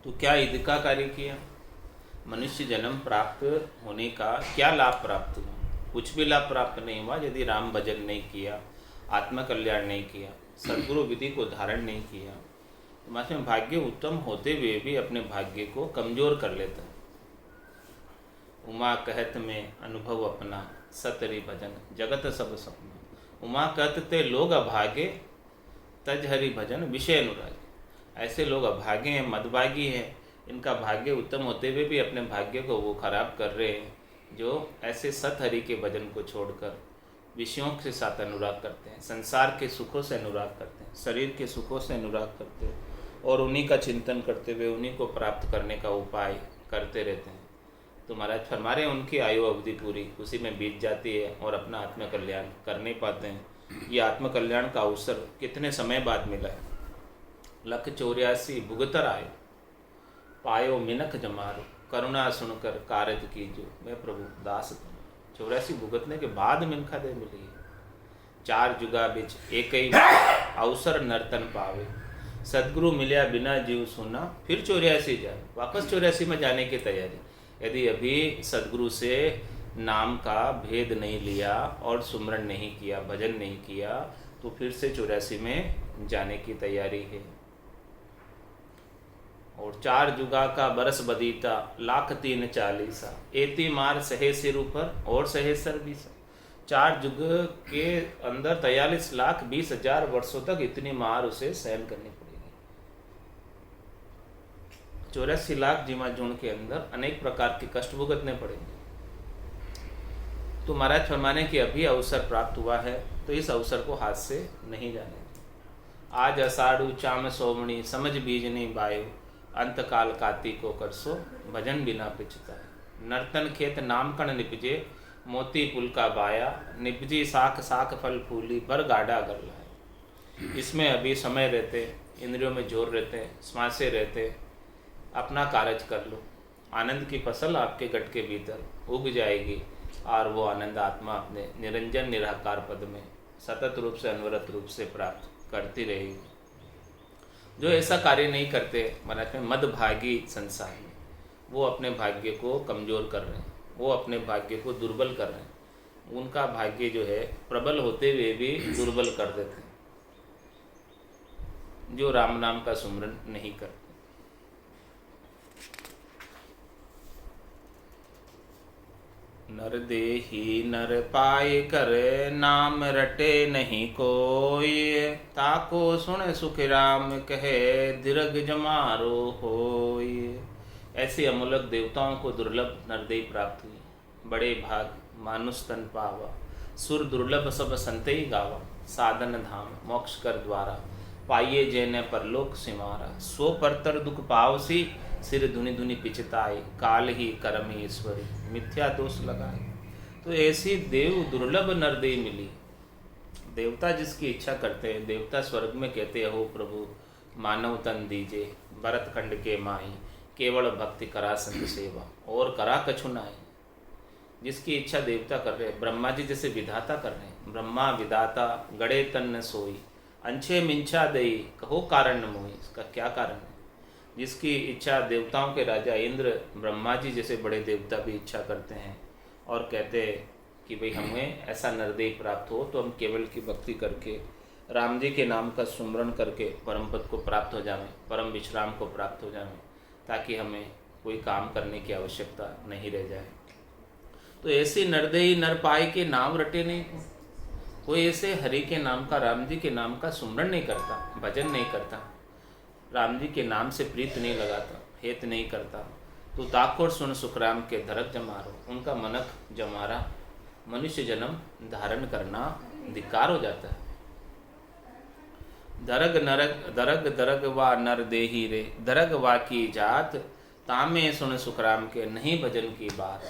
तो क्या ईद का कार्य किया? मनुष्य जन्म प्राप्त होने का क्या लाभ प्राप्त हुआ? कुछ भी लाभ प्राप्त नहीं हुआ यदि राम भजन नहीं किया, आत्म कल्याण नहीं किया, सद्गुरु विधि को धारण नहीं किया। तो में भाग्य उत्तम होते हुए भी अपने भाग्य को कमजोर कर लेता है। उमा कहत में अनुभव अपना, सतरी भजन जगत सब सपना। उमा कहत ते लोग अभागे, तज हरि भजन विषय अनुराग। ऐसे लोग अभागे हैं, मदभागी हैं, इनका भाग्य उत्तम होते हुए भी अपने भाग्य को वो खराब कर रहे हैं, जो ऐसे सत हरि के भजन को छोड़कर विषयों के साथ अनुराग करते हैं, संसार के सुखों से अनुराग करते हैं, शरीर के सुखों से अनुराग करते हैं और उन्हीं का चिंतन करते हुए उन्हीं को प्राप्त करने का उपाय करते रहते हैं। तो महाराज फरमा रहे हैं उनकी आयु अवधि पूरी उसी में बीत जाती है और अपना आत्म कल्याण कर नहीं पाते हैं। ये आत्म कल्याण का अवसर कितने समय बाद मिला है। 184 भुगतर आयो, पायो मिनख जमारो, करुणा सुनकर कारज कीजो, मैं प्रभु दास तुम। 84 भुगतने के बाद मिनखा दे मिली है। 4 जुगा बिच एक ही अवसर नर्तन पावे, सदगुरु मिलिया बिना जीव सुना, फिर 84 जाए, वापस 84 में जाने की तैयारी। यदि अभी सदगुरु से नाम का भेद नहीं लिया और सुमरण नहीं किया, भजन नहीं किया, तो फिर से 84 में जाने की तैयारी है। और 4 जुगा का बरस बदीता, लाख 3 40, एती मार सहे सिर ऊपर और सहे सर 20। 4 जुग के अंदर 43 लाख 20 हजार वर्षों तक इतनी मार उसे सहन करनी पड़ेगी। 84 लाख जीवा जून के अंदर अनेक प्रकार के कष्ट भुगतने पड़ेंगे। तो महाराज फरमाने की अभी अवसर प्राप्त हुआ है तो इस अवसर को हाथ से नहीं जाने। आज अषाढ़ु चाम सोमणी, समझ बीजनी बायो, अंतकाल कार्तिक को करसो, भजन बिना पिछता है। नर्तन खेत नाम कण निपजे, मोती पुल का बाया, निपजी साख साख फल फूली, बर गाढ़ा गरला है। इसमें अभी समय रहते, इंद्रियों में जोर रहते, श्वासें रहते, अपना कार्य कर लो। आनंद की फसल आपके गट के भीतर उग जाएगी और वो आनंद आत्मा अपने निरंजन निराकार पद में सतत रूप से अनवरत रूप से प्राप्त करती रहेगी। जो ऐसा कार्य नहीं करते महाराज में मदभागी संसार में, वो अपने भाग्य को कमज़ोर कर रहे हैं, वो अपने भाग्य को दुर्बल कर रहे हैं। उनका भाग्य जो है प्रबल होते हुए भी दुर्बल कर देते हैं, जो राम नाम का सुमरन नहीं करते। नर देही नर पाए करे, नाम रटे नहीं कोई, ताको सुन सुख राम कहे, दीर्घ जमारो होय। ऐसे अमूलक देवताओं को दुर्लभ नरदेही प्राप्त हुई। बड़े भाग मानुष तन पावा, सुर दुर्लभ सब संतई गावा, साधन धाम मोक्ष कर द्वारा, पाइये जैने परलोक सिमारा। सो परतर दुख पावसी, सिर धुनि धुनि पिछताई, काल ही कर्म ही ईश्वरी, मिथ्या दोष लगाए। तो ऐसी देव दुर्लभ नरदेही मिली। देवता जिसकी इच्छा करते हैं, देवता स्वर्ग में कहते हैं, हो प्रभु मानव तन दीजे, भरत खंड के माई, केवल भक्ति करा संत सेवा, और करा कछु नाई। जिसकी इच्छा देवता कर रहे हैं, ब्रह्मा जी जैसे विधाता कर रहे हैं, ब्रह्मा विधाता गड़े तन न सोई, अंछे मिंछा दई, कहो कारण न मोई। इसका क्या कारण है? जिसकी इच्छा देवताओं के राजा इंद्र ब्रह्मा जी जैसे बड़े देवता भी इच्छा करते हैं और कहते हैं कि भाई हमें ऐसा नरदेही प्राप्त हो तो हम केवल की भक्ति करके राम जी के नाम का सुमरण करके परम पद को प्राप्त हो जाएं, परम विश्राम को प्राप्त हो जाएं, ताकि हमें कोई काम करने की आवश्यकता नहीं रह जाए। तो ऐसी नरदेही नर पाए के नाम रटे नहीं। कोई ऐसे हरि के नाम का, राम जी के नाम का सुमरण नहीं करता, भजन नहीं करता, राम जी के नाम से प्रीत नहीं लगाता, हेत नहीं करता, तो ताकोर सुन सुखराम के धरक जमारो, उनका मनक जमारा मनुष्य जन्म धारण करना धिक्कार हो जाता है। दरग नरग दरग दरग वा नर देही रे, दरग वा की जात, तामे सुन सुखराम के नहीं भजन की बात।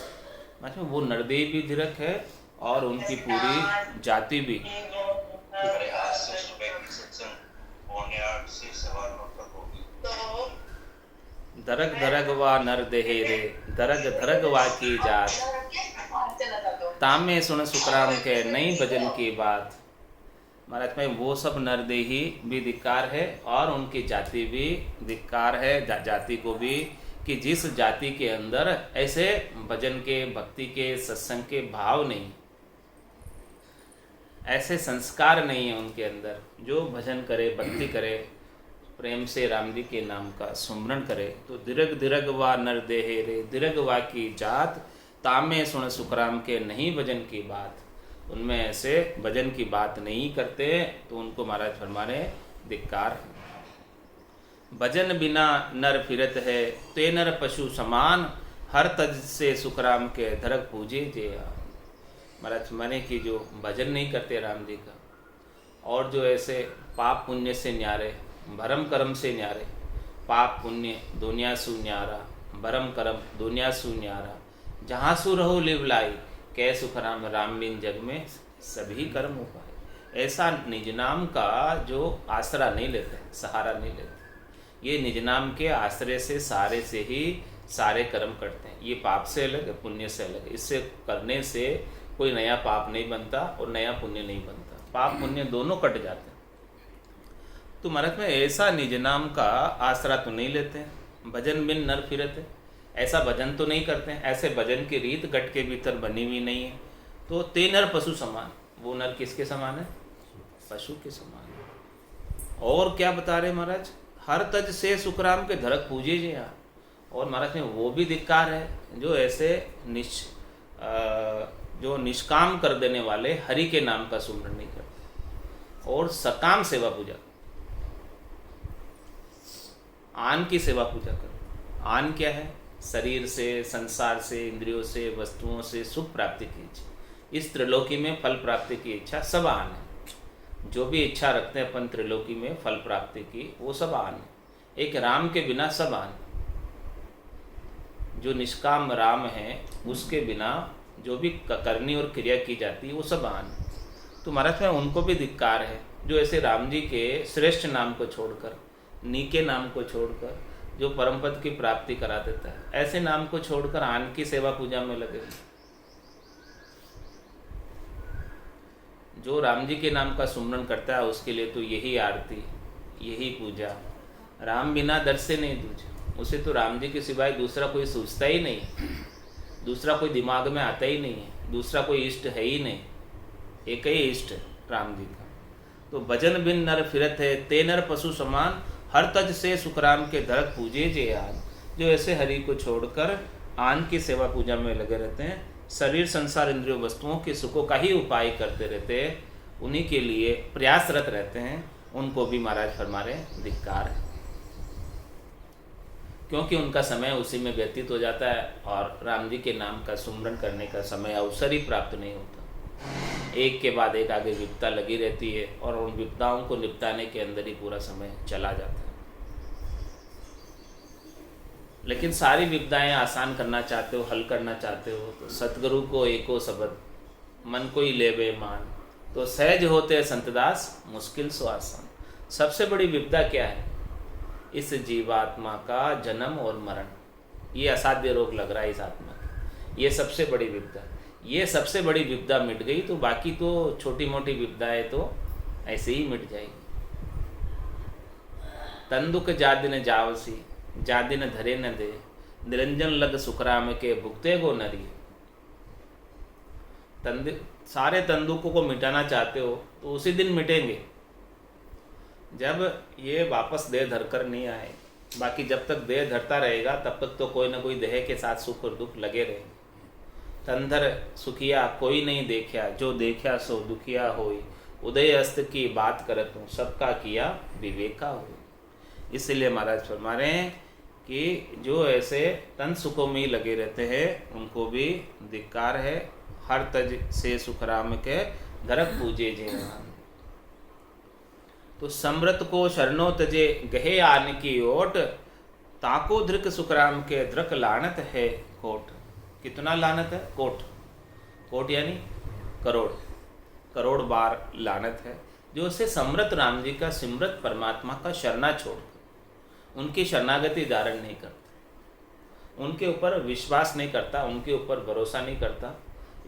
मतलब वो नरदेही भी धीरक है और उनकी पूरी जाति भी। दरग दरग वा नर देहे रे, दरग दरग वा की जात, तामे सुन सुखराम के नहीं भजन की बात। महाराज भाई वो सब नरदेही भी धिक्कार है और उनकी जाति भी धिक्कार है, जाति को भी, कि जिस जाति के अंदर ऐसे भजन के, भक्ति के, सत्संग के भाव नहीं, ऐसे संस्कार नहीं है उनके अंदर, जो भजन करे, भक्ति करे, प्रेम से राम जी के नाम का सुमरण करे। तो दिरग दिरग वा नर देहे रे, दिरग वा की जात, तामे सुन सुखराम के नहीं भजन की बात। उनमें ऐसे भजन की बात नहीं करते तो उनको महाराज फरमाने धिक्कार। भजन बिना नर फिरत है, ते नर पशु समान, हर तज से सुखराम के धरक पूजे जे। महाराज माने कि जो भजन नहीं करते राम जी का, और जो ऐसे पाप पुण्य से न्यारे, भरम कर्म से न्यारे, पाप पुण्य दुनिया सु न्यारा, भरम कर्म दुनिया सु न्यारा, जहाँ सु रहो लिव लाई, कै सुखराम राम बिन जग में सभी कर्म उपाय। ऐसा निज नाम का जो आसरा नहीं लेते, सहारा नहीं लेते, ये निज नाम के आश्रय से, सहारे से ही सारे कर्म करते हैं। ये पाप से अलग है, पुण्य से अलग है। इससे करने से कोई नया पाप नहीं बनता और नया पुण्य नहीं बनता, पाप पुण्य दोनों कट जाते हैं। तो महाराज में ऐसा निज नाम का आसरा तो नहीं लेते हैं, भजन बिन नर फिरते, ऐसा भजन तो नहीं करते हैं, ऐसे भजन की रीत गट के भीतर बनी हुई नहीं है। तो ते नर पशु समान, वो नर किसके समान है? पशु के समान है। और क्या बता रहे महाराज? हर तज से सुखराम के धरक पूजे जी यहाँ। और महाराज में वो भी धिक्कार है जो ऐसे जो निष्काम कर देने वाले हरि के नाम का सुमरण नहीं करते और सकाम सेवा पूजा, आन की सेवा पूजा करो। आन क्या है? शरीर से, संसार से, इंद्रियों से, वस्तुओं से सुख प्राप्ति की इच्छा, इस त्रिलोकी में फल प्राप्ति की इच्छा, सब आन है। जो भी इच्छा रखते हैं अपन त्रिलोकी में फल प्राप्ति की, वो सब आन है। एक राम के बिना सब आन। जो निष्काम राम है उसके बिना जो भी करनी और क्रिया की जाती है वो सब आन। तो महाराज में उनको भी धिक्कार है जो ऐसे राम जी के श्रेष्ठ नाम को छोड़कर, नीके नाम को छोड़कर, जो परम पद की प्राप्ति करा देता है, ऐसे नाम को छोड़कर आन की सेवा पूजा में लगे। जो राम जी के नाम का सुमरण करता है उसके लिए तो यही आरती, यही पूजा। राम बिना दर से नहीं दूजा। उसे तो राम जी के सिवाय दूसरा कोई सोचता ही नहीं, दूसरा कोई दिमाग में आता ही नहीं है, दूसरा कोई इष्ट है ही नहीं, एक ही इष्ट राम जी का। तो भजन बिन नर फिरत है, ते नर पशु समान, हर तज से सुखराम के धरक पूजे जे आन। जो ऐसे हरि को छोड़कर आन की सेवा पूजा में लगे रहते हैं, शरीर, संसार, इंद्रियों, वस्तुओं के सुखों का ही उपाय करते रहते हैं, उन्हीं के लिए प्रयासरत रहते हैं, उनको भी महाराज फरमा रहे धिक्कार है। क्योंकि उनका समय उसी में व्यतीत हो जाता है और राम जी के नाम का सुमरण करने का समय, अवसर ही प्राप्त नहीं होता। एक के बाद एक आगे विपदा लगी रहती है और उन विपदाओं को निपटाने के अंदर ही पूरा समय चला जाता है। लेकिन सारी विपदाएं आसान करना चाहते हो, हल करना चाहते हो, तो सतगुरु को एको शब्द मन को ही लेवे मान, तो सहज होते संतदास मुश्किल सो आसान। सबसे बड़ी विपदा क्या है? इस जीवात्मा का जन्म और मरण, ये असाध्य रोग लग रहा है इस आत्मा का, ये सबसे बड़ी विपदा। ये सबसे बड़ी विपदा मिट गई तो बाकी तो छोटी मोटी विपदाएं तो ऐसे ही मिट जाएगी। तंदुक जादिन जावसी, जादिन धरे न दे, निरंजन लग सुखराम के भुगते गो नरी। सारे तंदुकों को मिटाना चाहते हो तो उसी दिन मिटेंगे जब ये वापस देह धरकर नहीं आए। बाकी जब तक देह धरता रहेगा तब तक तो कोई ना कोई देह के साथ सुख और दुख लगे रहेंगे। तंधर सुखिया कोई नहीं देखा, जो देखा सो दुखिया होई, उदय अस्त की बात करत हूँ, सबका किया विवेका हो। इसलिए महाराज फरमा रहे हैं कि जो ऐसे तन सुखों में ही लगे रहते हैं उनको भी धिक्कार है। हर तज से सुखराम के धरक पूजे जे। तो समृत को शरणो तजे गहे आन की ओट, ताको धृक सुखराम के धृक लानत है कोट। कितना लानत है? कोट। कोट यानी करोड़, करोड़ बार लानत है जो उसे समृत राम जी का, सिमरत परमात्मा का शरणा छोड़कर उनकी शरणागति धारण नहीं करता, उनके ऊपर विश्वास नहीं करता, उनके ऊपर भरोसा नहीं करता।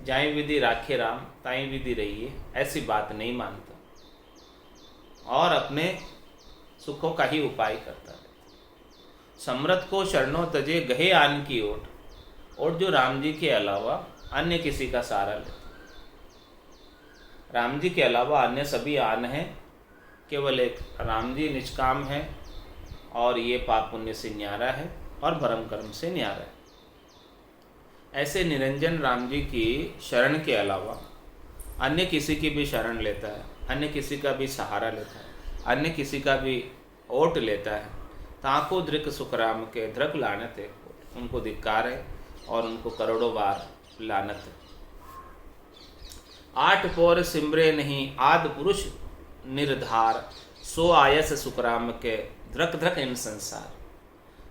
जाए विधि राखे राम, ताई विधि रहिए, ऐसी बात नहीं मानता। और अपने सुखों का ही उपाय करता रहता। समृत को शरणों तजे गहे आन की ओट, और जो राम जी के अलावा अन्य किसी का सहारा लेता। राम जी के अलावा अन्य सभी आन हैं, केवल एक राम जी निष्काम है और ये पाप पुण्य से न्यारा है और भरम कर्म से न्यारा है। ऐसे निरंजन राम जी की शरण के अलावा अन्य किसी की भी शरण लेता है, अन्य किसी का भी सहारा लेता है, अन्य किसी का भी ओट लेता है, ताको दृक सुखराम के धृक लानत है, उनको धिक्कार है और उनको करोड़ों बार लानत है। आठ पौर सिमरे नहीं आद पुरुष निर्धार, सो आयस सुखराम के धृक धृक इन संसार।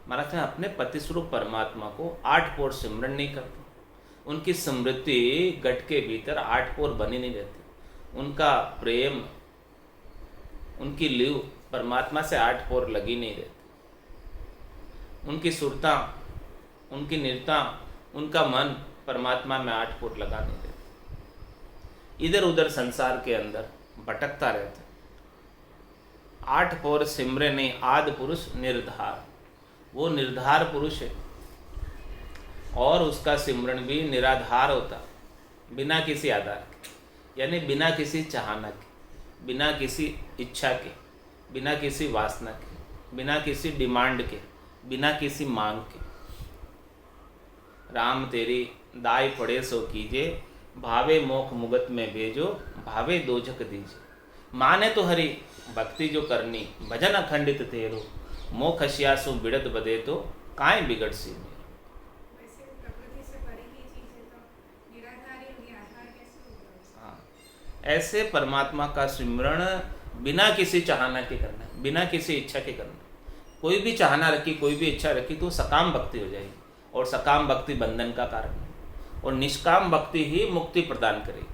महाराज में अपने पति स्वरूप परमात्मा को आठ पौर सिमरन नहीं करते, उनकी स्मृति गट के भीतर आठ पौर बनी नहीं रहती, उनका प्रेम, उनकी लीव परमात्मा से आठ पौर लगी नहीं रहती, उनकी सुरता, उनकी निरता, उनका मन परमात्मा में आठ पौर लगा नहीं रहता, इधर उधर संसार के अंदर भटकता रहता। आठ पौर सिमरे नहीं आद पुरुष निर्धार, वो निर्धार पुरुष है और उसका सिमरन भी निराधार होता, बिना किसी आधार के, यानी बिना किसी चाहना के, बिना किसी इच्छा के, बिना किसी वासना के, बिना किसी डिमांड के, बिना किसी मांग के। राम तेरी दाई पड़े सो कीजे, भावे मोख मुगत में भेजो, भावे दोजक दीजे। माने तो हरि भक्ति जो करनी, भजन अखंडित तेरो, मोख हसियासु बिड़त बदे तो काए बिगड़ सी मेरो। हाँ, ऐसे परमात्मा का सिमरण बिना किसी चाहना के करना, बिना किसी इच्छा के करना। कोई भी चाहना रखी, कोई भी इच्छा रखी तो सकाम भक्ति हो जाएगी, और सकाम भक्ति बंधन का कारण है, और निष्काम भक्ति ही मुक्ति प्रदान करेगी।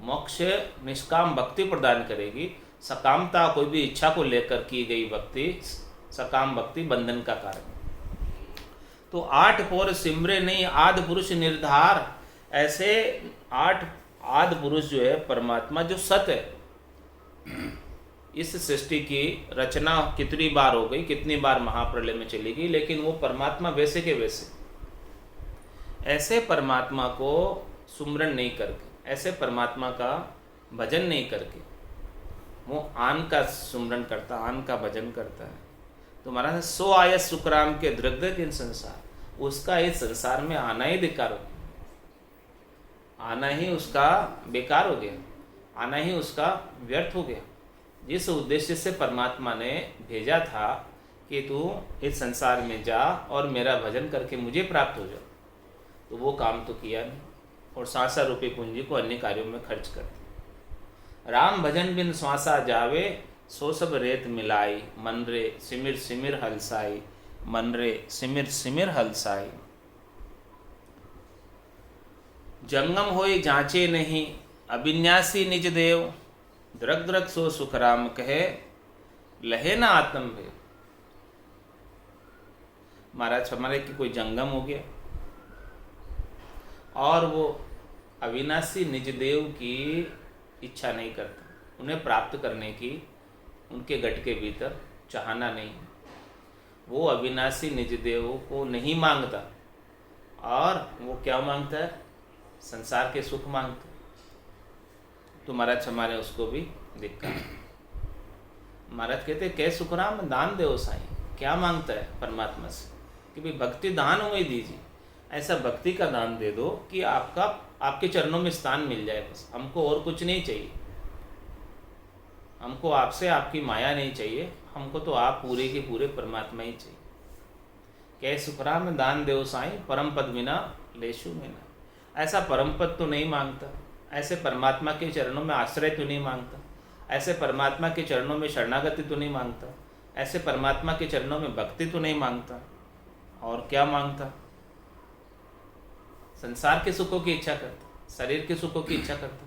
मोक्ष निष्काम भक्ति प्रदान करेगी, सकामता कोई भी इच्छा को लेकर की गई भक्ति, सकाम भक्ति बंधन का कारण है। तो आठ पौर सिमरे नहीं आद पुरुष निर्धार, ऐसे आठ आद पुरुष जो है परमात्मा, जो सत है। इस सृष्टि की रचना कितनी बार हो गई, कितनी बार महाप्रलय में चली गई, लेकिन वो परमात्मा वैसे के वैसे। ऐसे परमात्मा को सुमरन नहीं करके, ऐसे परमात्मा का भजन नहीं करके वो आन का सुमरन करता, आन का भजन करता है, तो महाराज सो आयस सुखराम के दृग्ध इन संसार, उसका इस संसार में आना ही बेकार हो गया, आना ही उसका बेकार हो गया, आना ही उसका व्यर्थ हो गया। जिस उद्देश्य से परमात्मा ने भेजा था कि तू इस संसार में जा और मेरा भजन करके मुझे प्राप्त हो जा, तो वो काम तो किया नहीं और सांसा रूपी पूंजी को अन्य कार्यों में खर्च कर दिया। राम भजन बिन श्वासा जावे, सो सब रेत मिलाई, मन रे सिमिर सिमिर हलसाई, मन रे सिमिर सिमिर हलसाई। जंगम होई जांचे नहीं, अविन्यासी निज देव, द्रग द्रग सो सुखराम कहे, लहे ना आत्म भेव। महाराज हमारे की कोई जंगम हो गया और वो अविनाशी निज देव की इच्छा नहीं करता, उन्हें प्राप्त करने की उनके गट के भीतर चाहना नहीं, वो अविनाशी निज देव को नहीं मांगता, और वो क्या मांगता है, संसार के सुख मांगता। तो महाराज हमारे उसको भी दिक्कत। महाराज कहते कै सुखराम दान दे साईं, क्या मांगता है परमात्मा से कि भाई भक्ति दान हुई दीजिए, ऐसा भक्ति का दान दे दो कि आपका आपके चरणों में स्थान मिल जाए, बस हमको और कुछ नहीं चाहिए, हमको आपसे आपकी माया नहीं चाहिए, हमको तो आप पूरे के पूरे परमात्मा ही चाहिए। कै सुखराम दान देव साईं, परम पद बिना लेशु में ना। ऐसा परम पद तो नहीं मांगता, ऐसे परमात्मा के चरणों में आश्रय तो नहीं मांगता, ऐसे परमात्मा के चरणों में शरणागति तो नहीं मांगता, ऐसे परमात्मा के चरणों में भक्ति तो नहीं मांगता, और क्या मांगता, संसार के सुखों की इच्छा करता, शरीर के सुखों की इच्छा करता,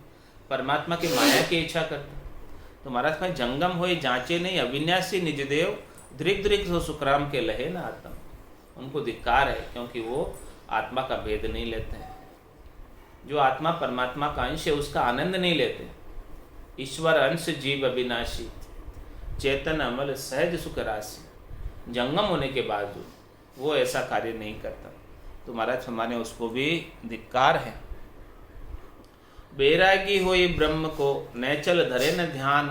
परमात्मा की माया की इच्छा करता। तो महाराज भाई जंगम होए जांचे नहीं, अविन्यासी निज देव, दृग दृग सो सुखराम के लहे ना आत्म। उनको धिक्कार है, क्योंकि वो आत्मा का भेद नहीं लेते हैं। जो आत्मा परमात्मा का अंश है उसका आनंद नहीं लेते। ईश्वर अंश जीव अविनाशी, चेतन अमल सहज सुख राशि, जंगम होने के बावजूद वो ऐसा कार्य नहीं करता। तो महाराज हमारे उसको भी धिक्कार है। बैरागी होई ब्रह्म को नैचल धरे न ध्यान,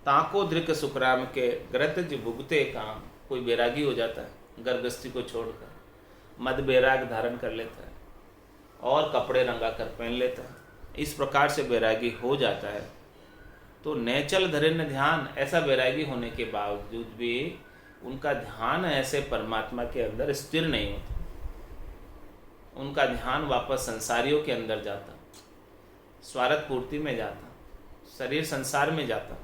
ताको दृक सुखराम के ग्रतज भुगते काम। कोई बैरागी हो जाता है गर्भस्थी को छोड़कर, मद बैराग धारण कर लेता है और कपड़े रंगा कर पहन लेता है, इस प्रकार से बैरागी हो जाता है। तो नैचल धरे न ध्यान, ऐसा बैरागी होने के बावजूद भी उनका ध्यान ऐसे परमात्मा के अंदर स्थिर नहीं होता, उनका ध्यान वापस संसारियों के अंदर जाता, स्वार्थ पूर्ति में जाता, शरीर संसार में जाता।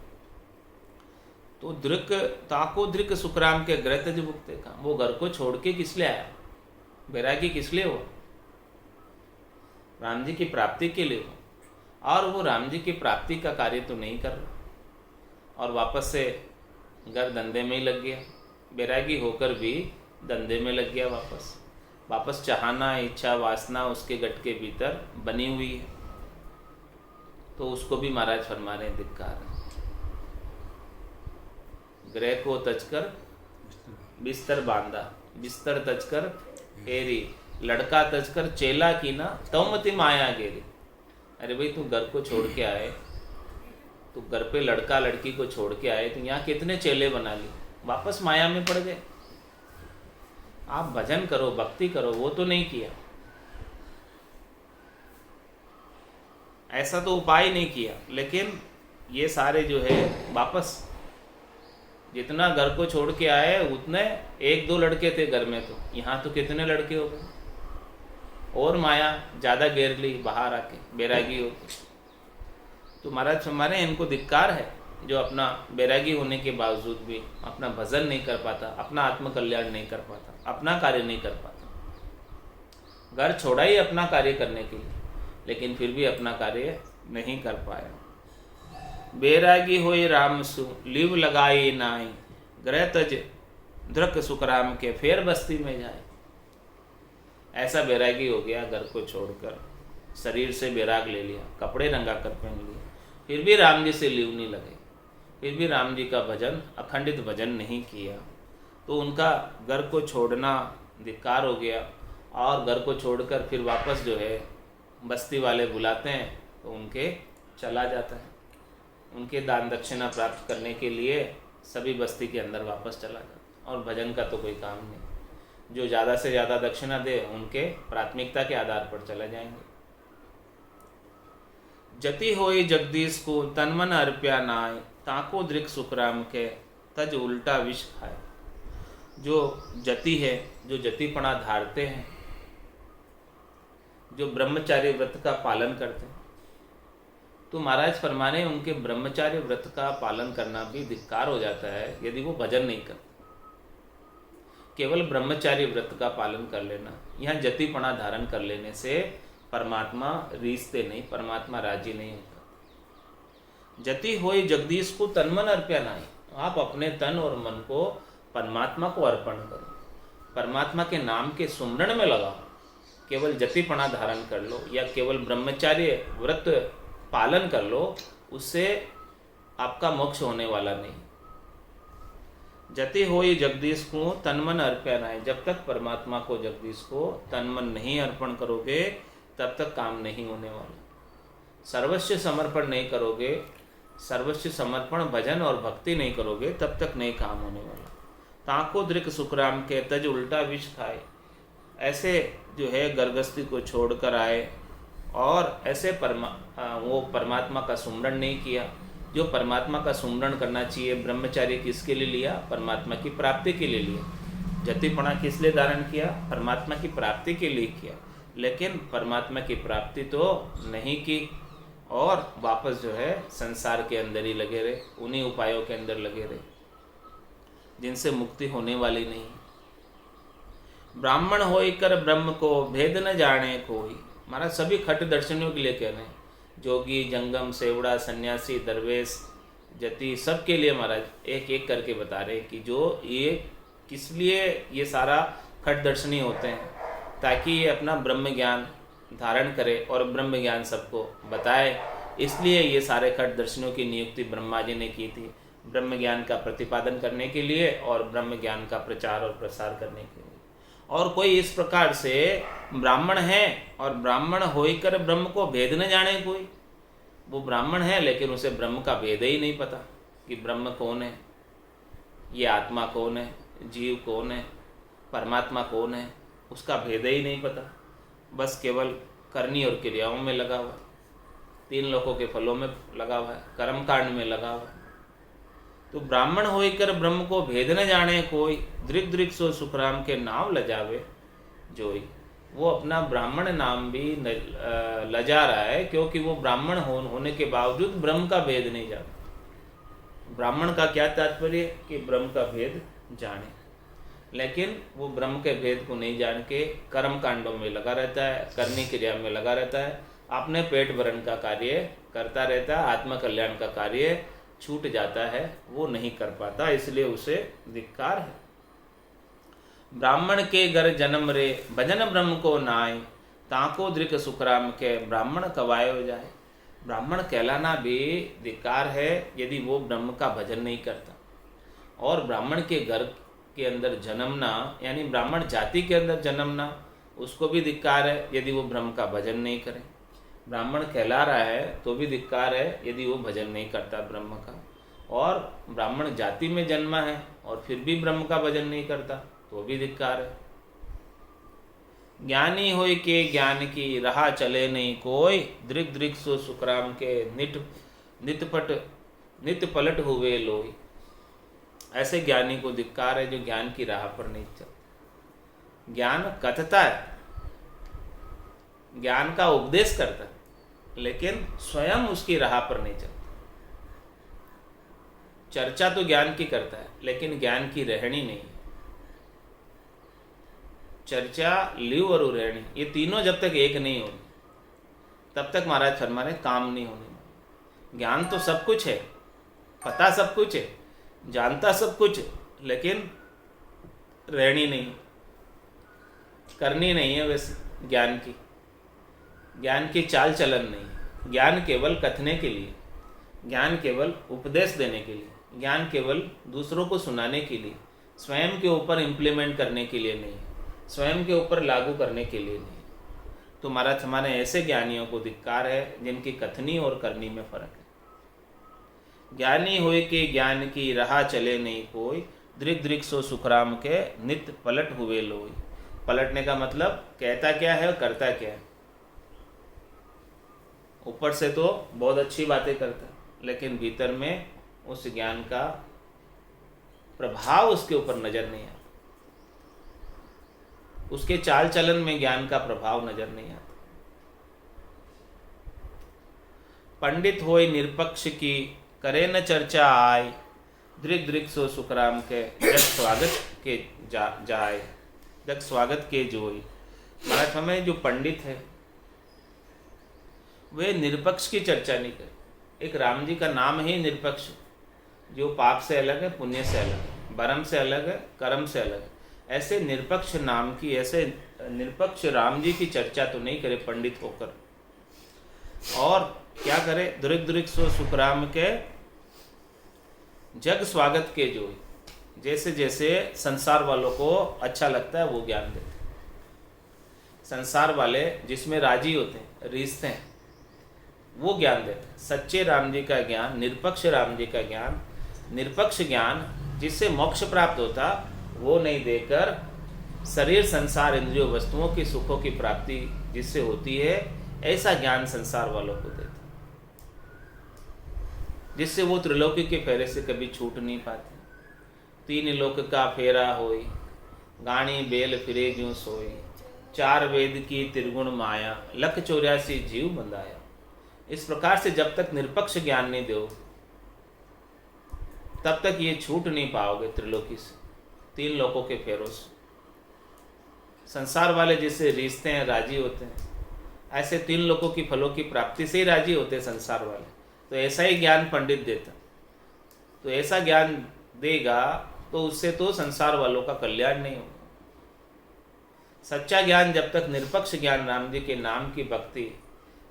तो दृक ताको दृक सुखराम के ग्रतज भुगते का, वो घर को छोड़ के किस लिए आया? बैरागी किस लिए हुआ? राम जी की प्राप्ति के लिए हुआ, और वो राम जी की प्राप्ति का कार्य तो नहीं कर रहा और वापस से घर धंधे में ही लग गया। बैरागी होकर भी धंधे में लग गया, वापस चाहना, इच्छा, वासना उसके गट के भीतर बनी हुई है। तो उसको भी महाराज फरमा रहे धिक्कार। ग्रह को तजकर बिस्तर बांधा, बिस्तर तजकर हेरी, लड़का तजकर चेला की ना तौमति माया गेरी। अरे भाई तू घर को छोड़ के आए, तू घर पे लड़का लड़की को छोड़ के आए, तो यहाँ कितने चेले बना लिए, वापस माया में पड़ गए। आप भजन करो, भक्ति करो, वो तो नहीं किया, ऐसा तो उपाय नहीं किया। लेकिन ये सारे जो है वापस जितना घर को छोड़ के आए उतने, एक दो लड़के थे घर में, तो यहाँ तो कितने लड़के हो गए, और माया ज़्यादा घेर ली बाहर आके बैरागी हो। तो महाराज हमारे इनको धिक्कार है जो अपना बैरागी होने के बावजूद भी अपना भजन नहीं कर पाता, अपना आत्मकल्याण नहीं कर पाता, अपना कार्य नहीं कर पाता। घर छोड़ा ही अपना कार्य करने के लिए, लेकिन फिर भी अपना कार्य नहीं कर पाया। बैरागी होई राम सु लिव लगाई नाई, ग्रह तज दृक सुखराम के फेर बस्ती में जाए। ऐसा बैरागी हो गया, घर को छोड़कर शरीर से बैराग ले लिया, कपड़े रंगा कर पहन लिए, फिर भी राम जी से लिव नहीं लगे, फिर भी राम जी का भजन, अखंडित भजन नहीं किया। तो उनका घर को छोड़ना धिक्कार हो गया, और घर को छोड़कर फिर वापस जो है बस्ती वाले बुलाते हैं तो उनके चला जाता है। उनके दान दक्षिणा प्राप्त करने के लिए सभी बस्ती के अंदर वापस चला जाता, और भजन का तो कोई काम नहीं। जो ज़्यादा से ज़्यादा दक्षिणा दे उनके प्राथमिकता के आधार पर चले जाएंगे। जति होई जगदीश को तन मन अर्प्या नाय, ताको दृक सुखराम के तज उल्टा विष खाए। जो जति है, जो जतिपना धारते हैं, जो ब्रह्मचार्य व्रत का पालन करते हैं, तो महाराज फरमाने उनके ब्रह्मचार्य व्रत का पालन करना भी धिक्कार हो जाता है यदि वो भजन नहीं करते। केवल ब्रह्मचार्य व्रत का पालन कर लेना, यहाँ जतिपना धारण कर लेने से परमात्मा रीझते नहीं, परमात्मा राजी नहीं होता। जति होई जगदीश को तन मन अर्प्या नाई, आप अपने तन और मन को परमात्मा को अर्पण करो, परमात्मा के नाम के सुमरण में लगाओ। केवल जतिपना धारण कर लो या केवल ब्रह्मचार्य व्रत पालन कर लो, उससे आपका मोक्ष होने वाला नहीं। जति होई जगदीश को तन मन अर्प्या नाय, जब तक परमात्मा को, जगदीश को तन मन नहीं अर्पण करोगे तब तक काम नहीं होने वाला। सर्वस्व समर्पण नहीं करोगे, सर्वस्व समर्पण भजन और भक्ति नहीं करोगे, तब तक नहीं काम होने वाला। ताको दृक सुखराम के तज उल्टा विष खाए। ऐसे जो है गर्भस्थी को छोड़कर आए और ऐसे वो परमात्मा का सुमरण नहीं किया। जो परमात्मा का सुमरण करना चाहिए, ब्रह्मचार्य किसके लिए लिया? परमात्मा की प्राप्ति के लिए लिया। जतिपना किस लिए धारण किया? परमात्मा की प्राप्ति के लिए किया, लेकिन परमात्मा की प्राप्ति तो नहीं की और वापस जो है संसार के अंदर ही लगे रहे, उन्हीं उपायों के अंदर लगे रहे जिनसे मुक्ति होने वाली नहीं। ब्राह्मण होई कर ब्रह्म को भेद न जाने कोई। महाराज सभी खट दर्शनियों के लिए कह रहे हैं, जोगी, जंगम, सेवड़ा, सन्यासी, दरवेश, जति, सब के लिए महाराज एक एक करके बता रहे कि जो ये किस लिए ये सारा खट दर्शनी होते हैं, ताकि ये अपना ब्रह्म ज्ञान धारण करे और ब्रह्म ज्ञान सबको बताए। इसलिए ये सारे खट दर्शनियों की नियुक्ति ब्रह्मा जी ने की थी। ब्रह्म ज्ञान का प्रतिपादन करने के लिए और ब्रह्म ज्ञान का प्रचार और प्रसार करने के लिए। और कोई इस प्रकार से ब्राह्मण है और ब्राह्मण होकर ब्रह्म को भेद न जाने, कोई वो ब्राह्मण है लेकिन उसे ब्रह्म का भेद ही नहीं पता कि ब्रह्म कौन है, ये आत्मा कौन है, जीव कौन है, परमात्मा कौन है, उसका भेद ही नहीं पता। बस केवल करनी और क्रियाओं में लगा हुआ है, 3 लोकों के फलों में लगा हुआ है, कर्म कांड में लगा हुआ है। तो ब्राह्मण होकर ब्रह्म को भेद न जाने कोई, दृग दृग सो सुखराम के नाम लजावे जोई। वो अपना ब्राह्मण नाम भी लजा रहा है, क्योंकि वो ब्राह्मण होने के बावजूद ब्रह्म का भेद नहीं जानता। ब्राह्मण का क्या तात्पर्य, कि ब्रह्म का भेद जाने, लेकिन वो ब्रह्म के भेद को नहीं जान के कर्म कांडों में लगा रहता है, करनी क्रिया में लगा रहता है, अपने पेट भरण का कार्य करता रहता है, आत्म कल्याण का कार्य छूट जाता है, वो नहीं कर पाता, इसलिए उसे धिक्कार है। ब्राह्मण के घर जन्म रे भजन ब्रह्म को नाय, ताको दृक सुखराम के ब्राह्मण कवायो जाए। ब्राह्मण कहलाना भी धिक्कार है यदि वो ब्रह्म का भजन नहीं करता। और ब्राह्मण के घर के अंदर जन्मना, यानी ब्राह्मण जाति के अंदर जन्मना, उसको भी धिक्कार है यदि वो ब्रह्म का भजन नहीं करे। ब्राह्मण कहला रहा है तो भी धिक्कार है यदि वो भजन नहीं करता ब्रह्म का। और ब्राह्मण जाति में जन्मा है और फिर भी ब्रह्म का भजन नहीं करता तो भी धिक्कार है। ज्ञानी होय के ज्ञान की राह चले नहीं कोई, दृग दृग सो सुखराम के नित पलट हुए लोई। ऐसे ज्ञानी को धिक्कार है जो ज्ञान की राह पर नहीं चलता। ज्ञान कथता है, ज्ञान का उपदेश करता है, लेकिन स्वयं उसकी राह पर नहीं चलता। चर्चा तो ज्ञान की करता है लेकिन ज्ञान की रहनी नहीं है। चर्चा, लिव और रहनी, ये तीनों जब तक एक नहीं होगी तब तक महाराज फरमा रहे काम नहीं होने। ज्ञान तो सब कुछ है, पता सब कुछ है, जानता सब कुछ है, लेकिन रहनी नहीं, करनी नहीं है वैसे ज्ञान की चाल चलन नहीं। ज्ञान केवल कथने के लिए, ज्ञान केवल उपदेश देने के लिए, ज्ञान केवल दूसरों को सुनाने के लिए, स्वयं के ऊपर इम्प्लीमेंट करने के लिए नहीं, स्वयं के ऊपर लागू करने के लिए नहीं। तो महाराज हमारे ऐसे ज्ञानियों को धिक्कार है जिनकी कथनी और करनी में फर्क है। ज्ञानी हुए कि ज्ञान की राह चले नहीं कोई, दृग दृग सो सुखराम के नित पलट हुए लोई। पलटने का मतलब कहता क्या है और करता क्या है। ऊपर से तो बहुत अच्छी बातें करता है, लेकिन भीतर में उस ज्ञान का प्रभाव उसके ऊपर नजर नहीं आता, उसके चाल चलन में ज्ञान का प्रभाव नजर नहीं आता। पंडित होय निरपक्ष की, करे न चर्चा आय, दृग दृग सो सुखराम के जग स्वागत के जाए, जग स्वागत के जोई। महाराज हमें जो पंडित है वे निरपक्ष की चर्चा नहीं करे। एक राम जी का नाम ही निरपक्ष, जो पाप से अलग है, पुण्य से अलग है, भरम से अलग है, कर्म से अलग है। ऐसे निरपक्ष नाम की, ऐसे निरपक्ष राम जी की चर्चा तो नहीं करे पंडित होकर। और क्या करे, दृग दृग सो सुखराम के जग स्वागत के जो, जैसे जैसे संसार वालों को अच्छा लगता है वो ज्ञान देते। संसार वाले जिसमें राजी होते हैं, रीझते हैं, वो ज्ञान देते। सच्चे राम जी का ज्ञान, निरपक्ष राम जी का ज्ञान, निरपक्ष ज्ञान जिससे मोक्ष प्राप्त होता, वो नहीं देकर शरीर संसार इंद्रियों वस्तुओं की सुखों की प्राप्ति जिससे होती है, ऐसा ज्ञान संसार वालों को देता, जिससे वो त्रिलोकी के फेरे से कभी छूट नहीं पाते। 3 लोक का फेरा होई, गाणी बेल फिरे ज्यों सोई, 4 वेद की त्रिगुण माया, लख 84 जीव बंधाया। इस प्रकार से जब तक निरपक्ष ज्ञान नहीं दो तब तक ये छूट नहीं पाओगे त्रिलोकी से, 3 लोकों के फेरों से। संसार वाले जिससे रीझते हैं, राजी होते हैं, ऐसे 3 लोकों की फलों की प्राप्ति से ही राजी होते हैं संसार वाले। तो ऐसा ही ज्ञान पंडित देता, तो ऐसा ज्ञान देगा तो उससे तो संसार वालों का कल्याण नहीं होगा। सच्चा ज्ञान जब तक, निरपक्ष ज्ञान राम जी के नाम की भक्ति,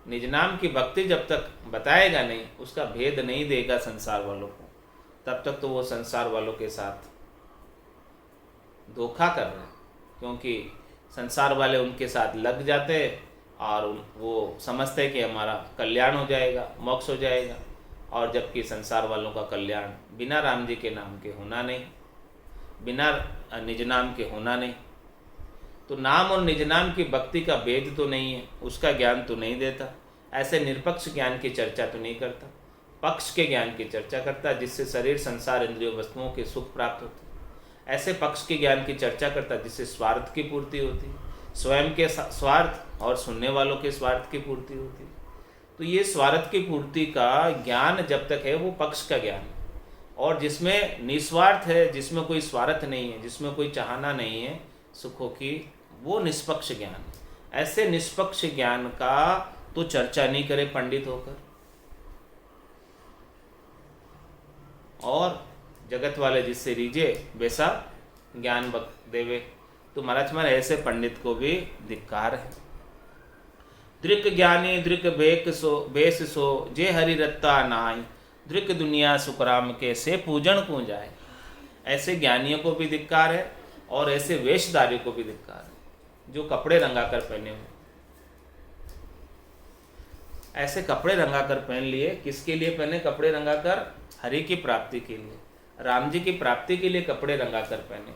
निज नाम की भक्ति जब तक बताएगा नहीं, उसका भेद नहीं देगा संसार वालों को, तब तक तो वो संसार वालों के साथ धोखा कर रहे हैं, क्योंकि संसार वाले उनके साथ लग जाते और वो समझते हैं कि हमारा कल्याण हो जाएगा, मोक्ष हो जाएगा, और जबकि संसार वालों का कल्याण बिना राम जी के नाम के होना नहीं, बिना निज नाम के होना नहीं। तो नाम और निज नाम की भक्ति का भेद तो नहीं है, उसका ज्ञान तो नहीं देता, ऐसे निरपक्ष ज्ञान की चर्चा तो नहीं करता, पक्ष के ज्ञान की चर्चा करता जिससे शरीर संसार इंद्रियों वस्तुओं के सुख प्राप्त होते, ऐसे पक्ष के ज्ञान की चर्चा करता जिससे स्वार्थ की पूर्ति होती, स्वयं के स्वार्थ और सुनने वालों के स्वार्थ की पूर्ति होती। तो ये स्वार्थ की पूर्ति का ज्ञान जब तक है वो पक्ष का ज्ञान है, और जिसमें निस्वार्थ है, जिसमें कोई स्वार्थ नहीं है, जिसमें कोई चाहना नहीं है सुखों की, वो निष्पक्ष ज्ञान है। ऐसे निष्पक्ष ज्ञान का तो चर्चा नहीं करे पंडित होकर, और जगत वाले जिससे रीझे वैसा ज्ञान देवे। तो महाराज हमारे ऐसे पंडित को भी धिक्कार है। दृक ज्ञानी दृक बेस सो जे हरि रत्ता नाई, दृक दुनिया सुखराम के से पूजन को जाए। ऐसे ज्ञानियों को भी धिक्कार है और ऐसे वेशधारियों को भी धिक्कार है जो कपड़े रंगाकर पहने हुए। ऐसे कपड़े रंगाकर पहन लिए, किसके लिए पहने कपड़े रंगाकर? हरि की प्राप्ति के लिए, राम जी की प्राप्ति के लिए कपड़े रंगाकर पहने।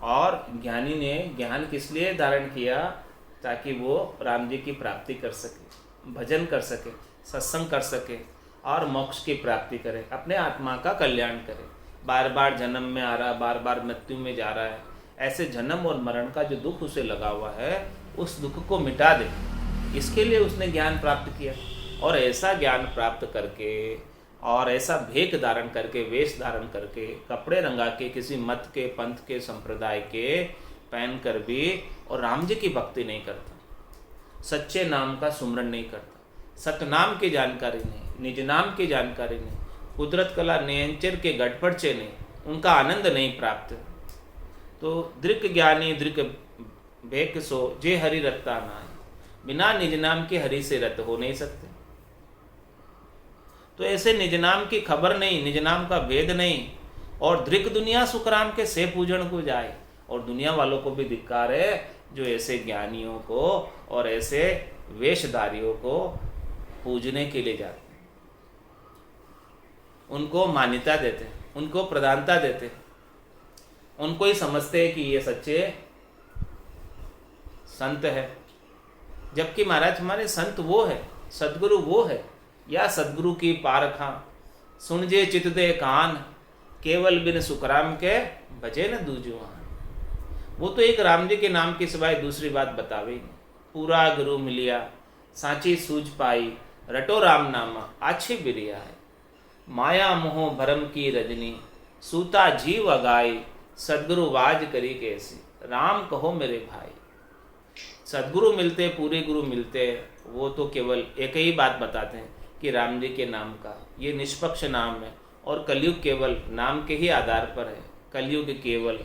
और ज्ञानी ने ज्ञान किस लिए धारण किया? ताकि वो राम जी की प्राप्ति कर सके, भजन कर सके, सत्संग कर सके और मोक्ष की प्राप्ति करे, अपने आत्मा का कल्याण करे। बार बार जन्म में आ रहा, बार बार मृत्यु में जा रहा है, ऐसे जन्म और मरण का जो दुख उसे लगा हुआ है, उस दुख को मिटा दे, इसके लिए उसने ज्ञान प्राप्त किया। और ऐसा ज्ञान प्राप्त करके और ऐसा भेक धारण करके, वेश धारण करके, कपड़े रंगा के, किसी मत के, पंथ के, संप्रदाय के पहन कर भी और राम जी की भक्ति नहीं करता, सच्चे नाम का सुमरन नहीं करता, सतनाम की जानकारी नहीं, निज नाम की जानकारी नहीं, कुदरत कला नयनचर के गटपड़चे नहीं, उनका आनंद नहीं प्राप्त। तो दृक ज्ञानी दृक भेक सो जे हरि रत्ता नाय, बिना निज नाम के हरि से रत हो नहीं सकते। तो ऐसे निज नाम की खबर नहीं, निज नाम का भेद नहीं, और दृक दुनिया सुखराम के से पूजन को जाए। और दुनिया वालों को भी धिक्कार है जो ऐसे ज्ञानियों को और ऐसे वेशधारियों को पूजने के लिए जाते हैं, उनको मान्यता देते हैं, उनको प्रधानता देते हैं, उनको ही समझते हैं कि ये सच्चे संत है। जबकि महाराज हमारे संत वो है, सदगुरु वो है, या सदगुरु की पारखा सुन जे चित दे कान, केवल बिन सुखराम के भजे न दूजुआन। वो तो एक राम जी के नाम के सिवाय दूसरी बात बतावे ही नहीं। पूरा गुरु मिलिया सांची सूझ पाई, रटो राम नामा आछी बिरिया है। माया मोह भरम की रजनी, सूता जीव अगाई, सदगुरु वाज करी कैसी, राम कहो मेरे भाई। सदगुरु मिलते, पूरे गुरु मिलते, वो तो केवल एक ही बात बताते हैं कि राम जी के नाम का ये निष्पक्ष नाम है, और कलयुग केवल नाम के ही आधार पर है। कलयुग केवल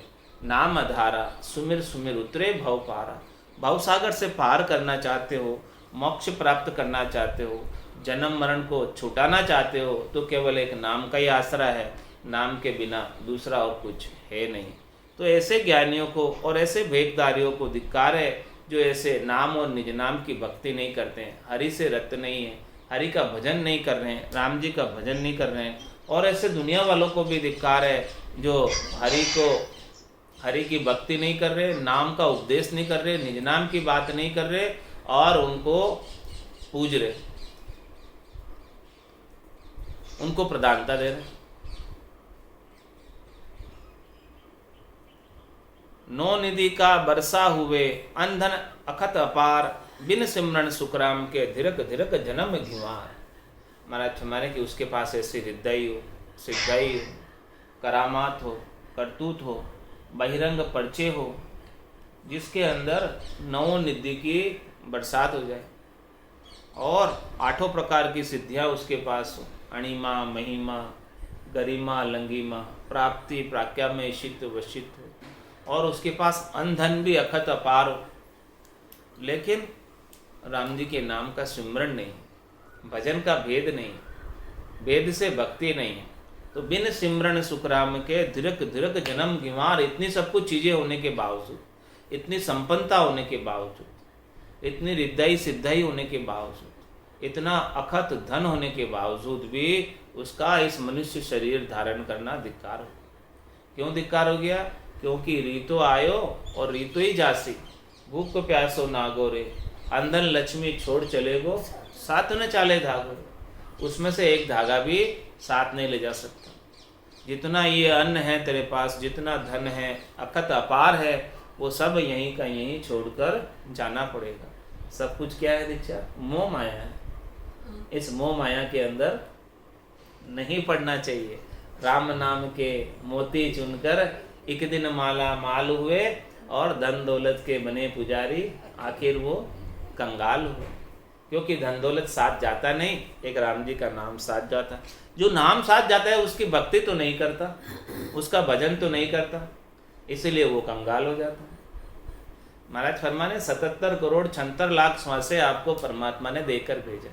नाम आधारा, सुमिर सुमिर उतरे भव पारा। भवसागर से पार करना चाहते हो, मोक्ष प्राप्त करना चाहते हो, जन्म मरण को छुटाना चाहते हो, तो केवल एक नाम का ही आसरा है, नाम के बिना दूसरा और कुछ है नहीं। तो ऐसे ज्ञानियों को और ऐसे भेकधारियों को धिक्कार है जो ऐसे नाम और निज नाम की भक्ति नहीं करते हैं, हरि से रत नहीं है, हरि का भजन नहीं कर रहे हैं, राम जी का भजन नहीं कर रहे हैं। और ऐसे दुनिया वालों को भी धिक्कार है जो हरि की भक्ति नहीं कर रहे, नाम का उपदेश नहीं कर रहे, निज नाम की बात नहीं कर रहे और उनको पूज रहे, उनको प्रधानता दे रहे। नो निधि का बरसा हुए, अंधन अखत अपार, बिन सिमरन सुखराम के धिरक धिरक जन्म घिवार। महाराज हमारे कि उसके पास ऐसी हृदय हो, सिद्धाई हो, करामात हो, करतूत हो, बहिरंग पर्चे हो, जिसके अंदर नौ निधि की बरसात हो जाए और आठों प्रकार की सिद्धियां उसके पास हो, अणिमा, महिमा, गरिमा, लंगिमा, प्राप्ति, प्राज्ञा में शीत वशित हो, और उसके पास अंधन भी अखत अपार हो, लेकिन राम जी के नाम का सिमरन नहीं, भजन का भेद नहीं, वेद से भक्ति नहीं है, तो बिन सिमरन सुखराम के धीरक धीरक जन्म गिवार, इतनी सब कुछ चीजें होने के बावजूद, इतनी संपन्नता होने के बावजूद, इतनी रिद्धाई सिद्धाई होने के बावजूद, इतना अखत धन होने के बावजूद भी उसका इस मनुष्य शरीर धारण करना धिक्कार हो। क्यों धिक्कार हो गया? क्योंकि रीतो आयो और रीतो ही जासी, भूख को प्यासो नागोरे, अंधन लक्ष्मी छोड़ चले गो, साथ न चाले धागो। उसमें से एक धागा भी साथ नहीं ले जा सकता। जितना ये अन्न है तेरे पास, जितना धन है, अखत अपार है, वो सब यहीं का यहीं छोड़कर जाना पड़ेगा। सब कुछ क्या है दीक्षा? मोह माया है। इस मोह माया के अंदर नहीं पड़ना चाहिए। राम नाम के मोती चुनकर एक दिन माला माल हुए और धन दौलत के बने पुजारी, आखिर वो कंगाल हुए। क्योंकि धन दौलत साथ जाता नहीं, एक राम जी का नाम साथ जाता। जो नाम साथ जाता है उसकी भक्ति तो नहीं करता, उसका भजन तो नहीं करता, इसीलिए वो कंगाल हो जाता। महाराज फरमाने 77 करोड़ 76 लाख श्वासें आपको परमात्मा ने देकर भेजा,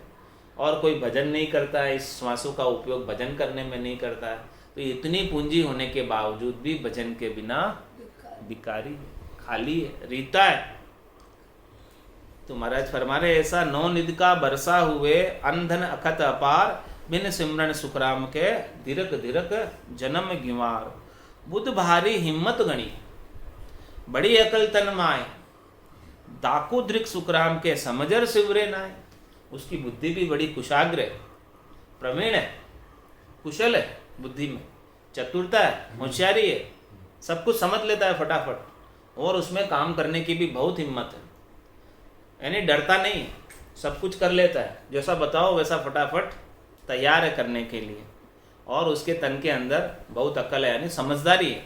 और कोई भजन नहीं करता है, इस श्वासों का उपयोग भजन करने में नहीं करता है, तो इतनी पूंजी होने के बावजूद भी भजन के बिना भिखारी है, खाली है, रीता है। तो महाराज फरमा रहे ऐसा नौ निध का बरसा हुए, अंधन अखत अपार, बिन सिमरन सुखराम के धीरक धीरक जन्म गिवार। बुद्ध भारी हिम्मत गणी, बड़ी अकल तन माए, दाकू दृक सुखराम के समझर सिवरे नाय। उसकी बुद्धि भी बड़ी कुशाग्र है, प्रवीण है, कुशल है, बुद्धि में चतुरता है, होशियारी है, सब कुछ समझ लेता है फटाफट, और उसमें काम करने की भी बहुत हिम्मत है। यानी डरता नहीं, सब कुछ कर लेता है, जैसा बताओ वैसा फटाफट तैयार है करने के लिए, और उसके तन के अंदर बहुत अक्ल है, यानी समझदारी है।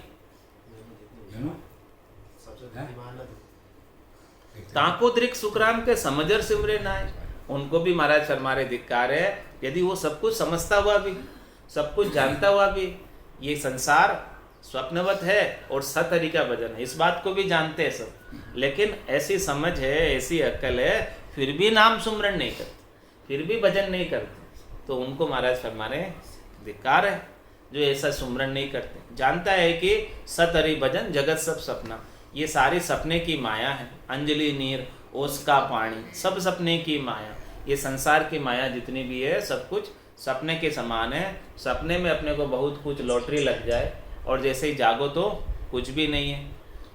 ताको दृक सुखराम के समझर सिमरे नाय। उनको भी महाराज शर्मारे धिक्कार है, यदि वो सब कुछ समझता हुआ भी, सब कुछ जानता हुआ भी, ये संसार स्वप्नवत है और सतहरि का भजन है, इस बात को भी जानते हैं सब, लेकिन ऐसी समझ है, ऐसी अक्ल है, फिर भी नाम सुमरण नहीं करते, फिर भी भजन नहीं करते, तो उनको महाराज फरमाने धिक्कार है जो ऐसा सुमरण नहीं करते। जानता है कि सतहरि भजन जगत सब सपना, ये सारी सपने की माया है। अंजलि नीर ओस का पानी, सब सपने की माया। ये संसार की माया जितनी भी है सब कुछ सपने के समान है। सपने में अपने को बहुत कुछ लॉटरी लग जाए और जैसे ही जागो तो कुछ भी नहीं है।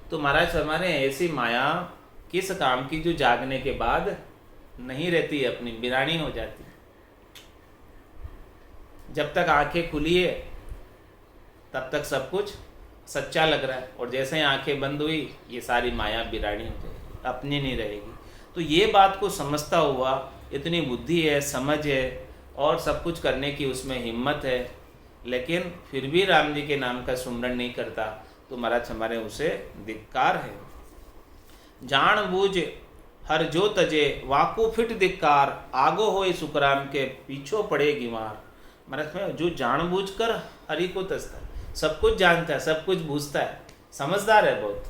तो महाराज शर्मा ने ऐसी माया किस काम की जो जागने के बाद नहीं रहती, अपनी बिरानी हो जाती। जब तक आंखें खुली है तब तक सब कुछ सच्चा लग रहा है, और जैसे ही आंखें बंद हुई ये सारी माया बिरानी हो जाएगी, अपनी नहीं रहेगी। तो ये बात को समझता हुआ, इतनी बुद्धि है, समझ है, और सब कुछ करने की उसमें हिम्मत है, लेकिन फिर भी राम जी के नाम का सुमरण नहीं करता, तो महाराज हमारे उसे धिक्कार है। जान बूझ हर जो तजे, वाकू फिट धिक्कार, आगो होए सुखराम के पीछो पड़े गिवार। महाराज में जो जानबूझ कर हरि को तजता है, सब कुछ जानता है, सब कुछ बूझता है, समझदार है बहुत,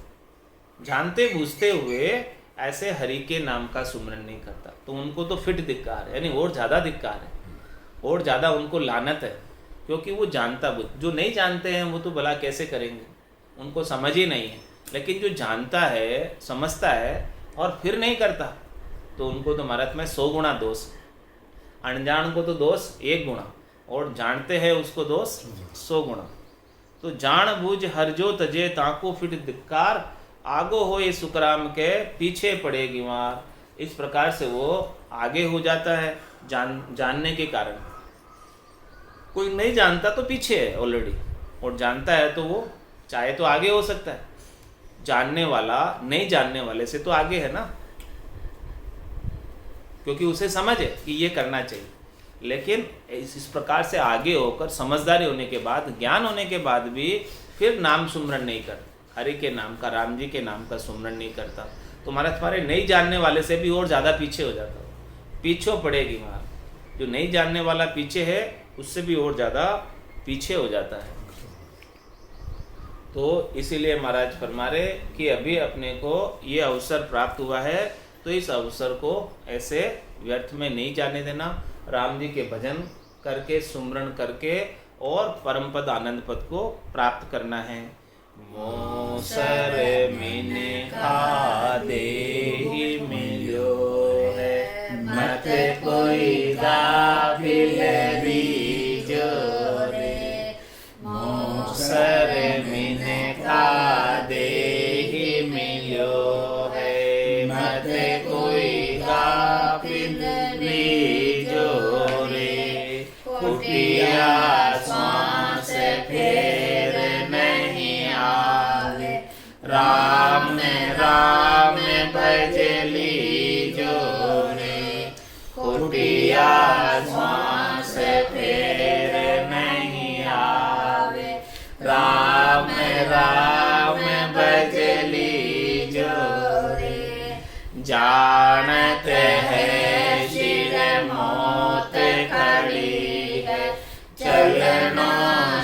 जानते बूझते हुए ऐसे हरि के नाम का सुमरण नहीं करता, तो उनको तो फिट धिक्कार है, यानी और ज़्यादा धिक्कार है, और ज़्यादा उनको लानत है, क्योंकि वो जानता बुझ। जो नहीं जानते हैं वो तो भला कैसे करेंगे, उनको समझ ही नहीं है, लेकिन जो जानता है, समझता है और फिर नहीं करता, तो उनको तो महाराज में 100 गुना दोष। अनजान को तो दोष 1 गुना, और जानते हैं उसको दोष 100 गुना। तो जान बूझ हर जो तजे, ताको फिट धिक्कार, आगो होए सुखराम के पीछे पड़े गिवार। इस प्रकार से वो आगे हो जाता है जानने के कारण। कोई नहीं जानता तो पीछे है ऑलरेडी, और जानता है तो वो चाहे तो आगे हो सकता है। जानने वाला नहीं जानने वाले से तो आगे है ना, क्योंकि उसे समझ है कि ये करना चाहिए, लेकिन इस प्रकार से आगे होकर समझदारी होने के बाद, ज्ञान होने के बाद भी फिर नाम सुमरण नहीं करता, हरि के नाम का, राम जी के नाम का सुमरण नहीं करता, तो महाराज तुम्हारे नहीं जानने वाले से भी और ज़्यादा पीछे हो जाता है, पीछे पड़ेगी मार। जो नहीं जानने वाला पीछे है उससे भी और ज़्यादा पीछे हो जाता है। तो इसीलिए महाराज फरमा रहे कि अभी अपने को ये अवसर प्राप्त हुआ है, तो इस अवसर को ऐसे व्यर्थ में नहीं जाने देना। राम जी के भजन करके, सुमरण करके और परम पद आनंद पद को प्राप्त करना है। मोसर मिनखा देहि मिलो है, मत कोई गाफिल रीजो रे। मोसर मिनखा देहि मिलो है, मत कोई गाफिल रीजो रे। कुटिया श्वास फेर नहीं आवे, राम राम भज लीजो रे। कुटिया श्वास फेर नहीं आवे, राम राम भज लीजो रे। जानत है शिर मौत खड़ी है, चलनो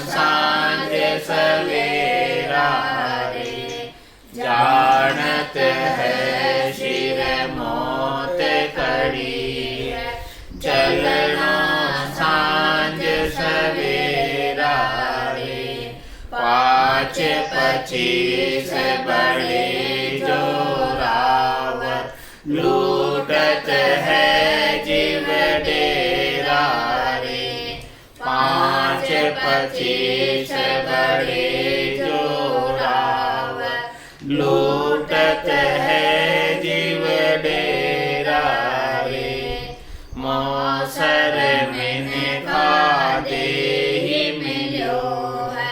सांझ सवेरा रे। जानत है शिर मौत खड़ी है, चलनो सांझ सवेरा रे। 5 25 बड़े जोरावर, लूटत है जीव डेरा रे। 5 25 बड़े जोरावर, लूटत है जीव डेरा रे। मोसर मिनखा देहि मिलो है,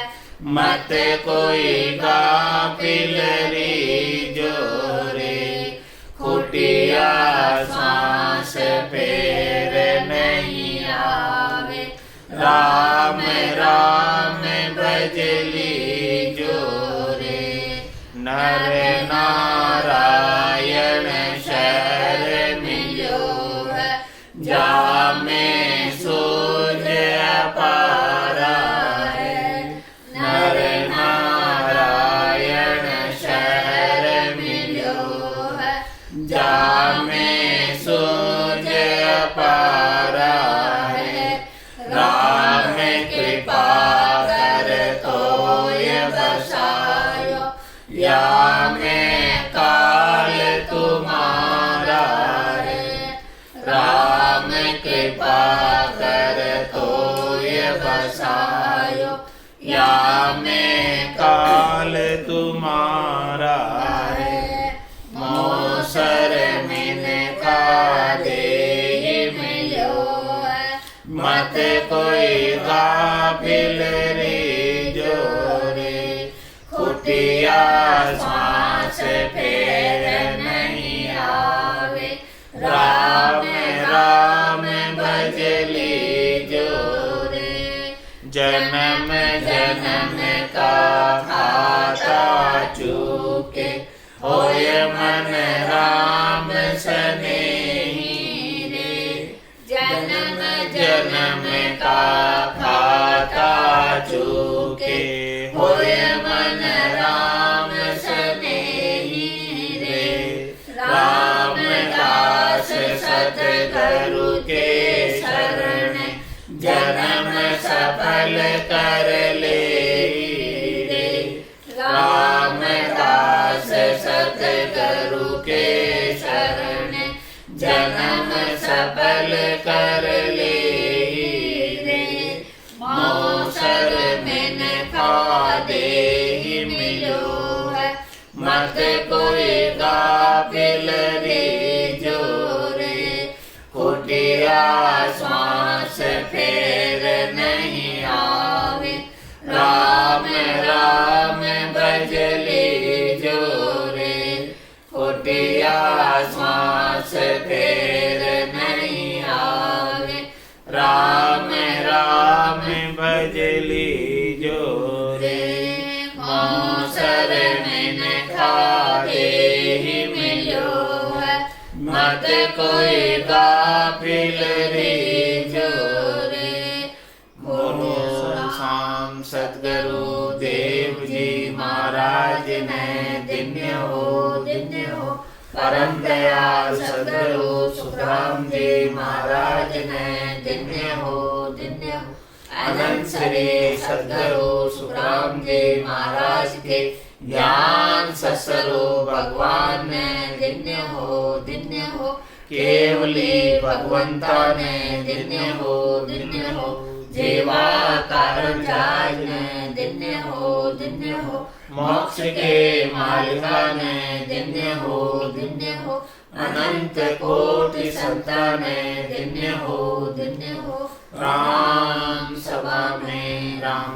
मत कोई गाफिल रीजो रे। कुटिया श्वास फेर नहीं आवे, राम राम भज लीजो रे। नर नारायण शर मिलो है, जामे सूझ अपारा है। नर नारायण शर मिलो है, जामे सूझ अपारा है। राम कृपा कर तोय बसायो, या में काल तुम्हारा है। राम कृपा कर तोय बसायो, या में काल तुम्हारा है। मोसर मिनखा देहि मिलो है, मत कोई गाफिल रीजो रे। कुटिया श्वास फेर नहीं आवे, राम राम भज लीजो रे। जन्म जन्म का खाता चूके, होय मन राम सनेही रे। जन्म जन्म का खाता चूके, होय मन राम सनेही रे। राम दास सतगुरु के शरण, जन्म सफल कर ले रे। राम दास सतगुरु के शरण, जन्म सफल कर ले रे। मोसर मिनखा देहि मिलो है, मत कोई गाफिल रीजो रे। कुटिया श्वास फेर नहीं आवे, राम राम भज लीजो रे। कुटिया श्वास फेर नहीं आवे, राम राम भज लीजो रे। मोसर मिनखा देहि मिलो है, मत कोई गाफिल रीजो रे। बोलो शाम सतगुरु देव जी महाराज ने धन्य हो धन्य हो। परम दयाल सतगुरु सुखराम जी महाराज ने धन्य हो धन्य हो। अनंत श्री सद्गुरु सुखराम जी महाराज के ज्ञान सत्सरो भगवान ने दिन्य हो केवली भगवंता ने दिन्य हो जीवा कारण जाज ने दिन्य हो मोक्ष के मालिका ने दिन्य हो अनंत कोटि संतान दिन्य हो राम सभा में राम